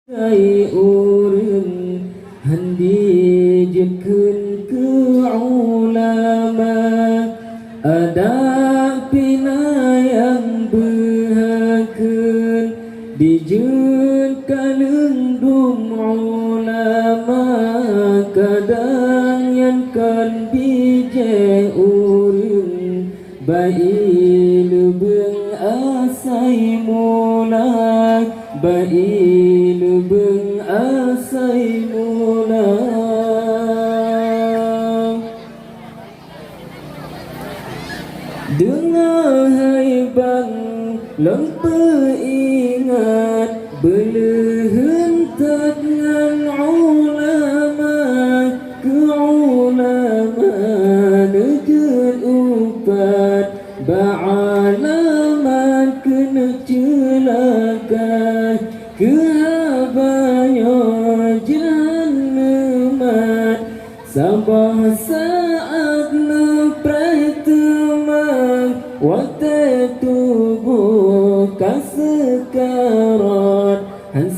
Ai urun handi jekun ke ulama ada pina yang berhakun dijun kalendum ulama kadang yang kan bije urun bai lubeng asai mulai bai lubeng asai mulai dengar hai bang lempe ingat belehen dengan ulama ke ulama nejen upat ba'alaman kena celaka ke habaya jahannamat sabah saat leprai temang waktu tubuh kasekarat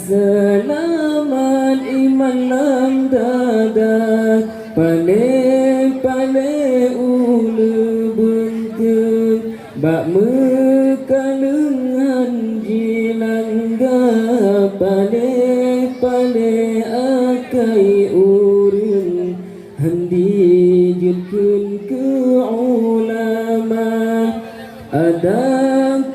selamat iman lam dadah pale ulu bentuk bak mekalengan jilangga pale akai urun handi jukun ke ulama ada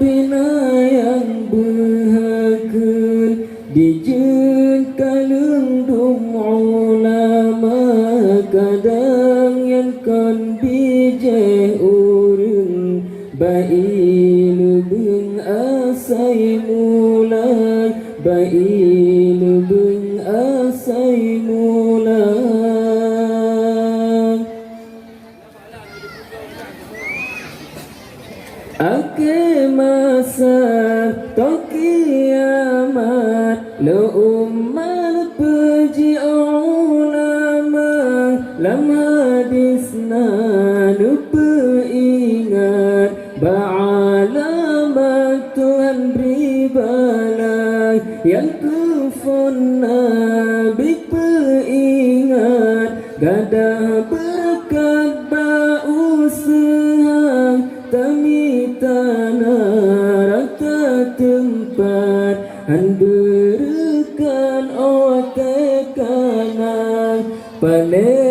pina yang berhakun dijun kalendum ulama kadang yang kan bije urun bai lubeng asai mulai bai lubeng asai mulai ake masa to kiamat lo ummal puji ulama lam hadisna lupa ingat ba'alamat Tuhan beri balai yang kufun nabi peringat gadah berkat ba'usaha tami tanah rata tempat handurkan otak kanan pale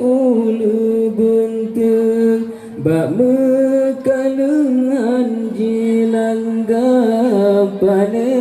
ulu bentuk bak mekalengan jilangga pale